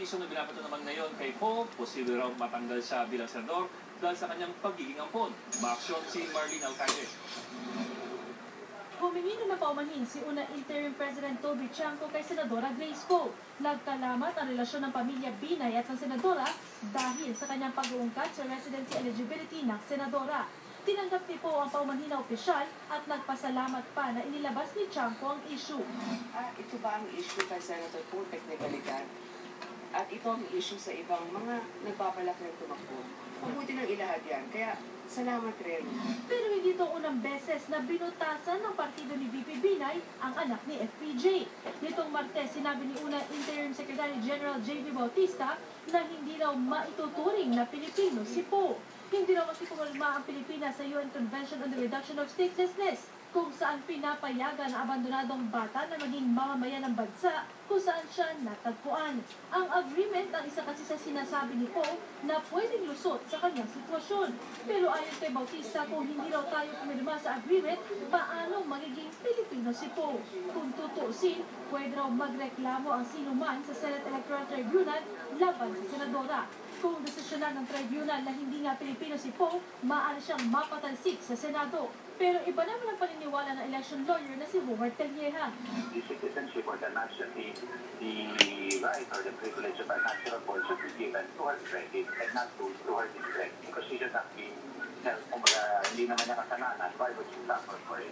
isyong na binabato naman ngayon kay Poe, posible raw matanggal siya bilang senador dahil sa kanyang pagiging ampon. Maaksyon si Marlene Alcaide. Humingi na paumanhin si una interim President Toby Chanco kay Senadora Grace Poe. Nagkalamat ang relasyon ng pamilya Binay at ng Senadora dahil sa kanyang pag-uungkat sa residency eligibility ng Senadora. Tinanggap ni Poe ang paumanhin na opisyal at nagpasalamat pa na inilabas ni Chanco ang issue. Ito ba ang issue kay Senator Poe, technically ka? At ito ang issue sa ibang mga nagbabalak ng tumakbo. Mabuti ng ilahad yan. Kaya, salamat rin. Pero hindi ito unang beses na binutasan ng partido ni VP Binay ang anak ni FPJ. Nitong Martes, sinabi ni una Interim Secretary General J.B. Bautista na hindi raw maituturing na Pilipino si Poe. Hindi raw masipumalma ang Pilipinas sa UN Convention on the Reduction of Statelessness, kung saan pinapayagan ang abandonadong bata na maging mamamayan ng bansa kung saan siya natagpuan. Ang agreement ang isa kasi sa sinasabi ni Poe na pwedeng lusot sa kanyang sitwasyon. Pero ayon kay Bautista, kung hindi raw tayo pumirma sa agreement, paano magiging Pilipino si Poe? Kung tutuusin, pwede raw magreklamo ang sino man sa Senate Electoral Tribunal laban sa Senadora. Kung desisyonan ng tribunal na hindi nga Pilipino si Poe, maaari siyang mapatalsik sa Senado. Pero iba naman ang paniniwala ng election lawyer na si Howard Telleja. The citizenship or the nationality, the right or the privilege of a national board should be given to her credit and not to her discredit. Because she should not be held, hindi naman niya kasalanan, why would she suffer for it?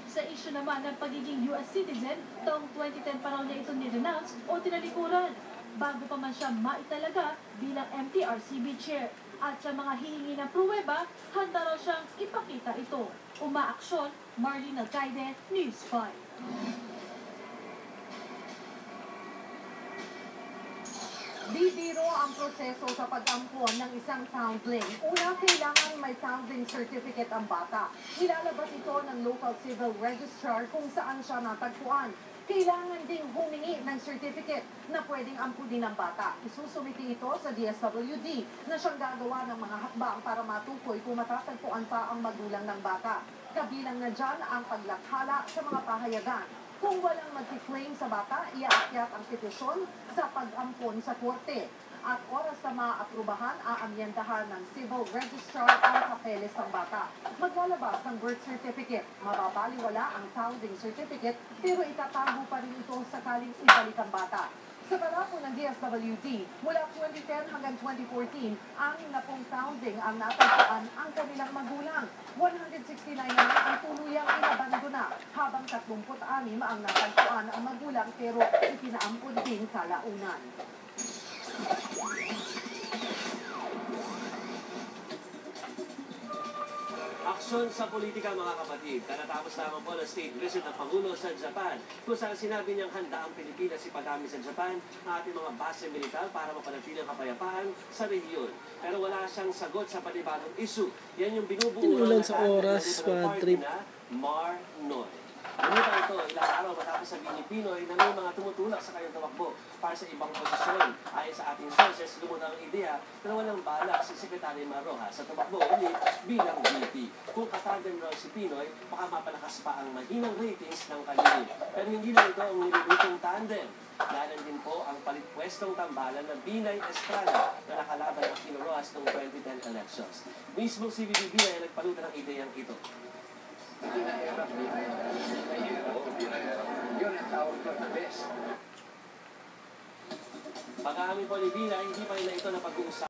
Sa issue naman ng pagiging US citizen, taong 2010 pa raw niya ito ni-renounce o tinalikuran, bago pa man siya maitalaga bilang MTRCB chair. At sa mga hihingi ng pruweba, handa raw siyang ipakita ito. Umaaksyon, Marlene Alcaide, News 5. Bibiro ang proseso sa pag-ampon ng isang foundling. Una, kailangan may foundling certificate ang bata. Ilalabas ito ng local civil registrar kung saan siya natagpuan. Kailangan ding humingi ng certificate na pwedeng ampunin ng bata. Isusumiti ito sa DSWD na siyang gagawa ng mga hakbang para matukoy kung matatagpuan pa ang magulang ng bata. Kabilang na dyan ang paglakhala sa mga pahayagan. Kung walang mag-claim sa bata, iaakyat ang petisyon sa pag-ampon sa korte. At oras na maaprubahan, aamyendahan ng civil registrar ang papeles ng bata. Maglalabas ng birth certificate. Mababaliwala ang founding certificate, pero itatago pa rin ito sakaling ibalik ang bata. Sa barako ng DSWD, mula 2010 hanggang 2014, 60 founding ang natagpuan ang kanilang magulang. 169 naman ang tuluyang inabandona, habang 36 ang natagpuan ang magulang pero ipinaampun din kalaunan. Aksyon sa politika, mga kapatid. Kanatapos lamang po ng state visit ng Pangulo sa Japan, kung saan sinabi niyang handa ang Pilipinas ipagamit sa Japan ang ating mga base militar para mapanatili ang kapayapaan sa rehiyon. Pero wala siyang sagot sa panibagong issue. Yan yung binubuo ng sa oras, trip na Mar Noy. Ngunit ito, ilang araw matapos sabihin ni Pinoy na may mga tumutulak sa kanyang tumakbo para sa ibang posisyon. Ayon sa ating sources, lumutang ang ideya na walang balak si Secretary Marroja sa tumakbo ulit bilang VP. Kung katandem raw si Pinoy, baka mapalakas pa ang mahinang ratings ng kanili. Pero hindi na ito ang nilulutong tandem. Lalan din po ang palitpwestong tambalan ng Binay Estrada na nakalaban ang Pino Rojas noong 2010 elections. Mismo si VP Binay ay nagpalutan ng ideyang ito. Yun ang tawag ko na best. Pag-aamin po ni Binay, hindi pa rin na ito na pag-uusap.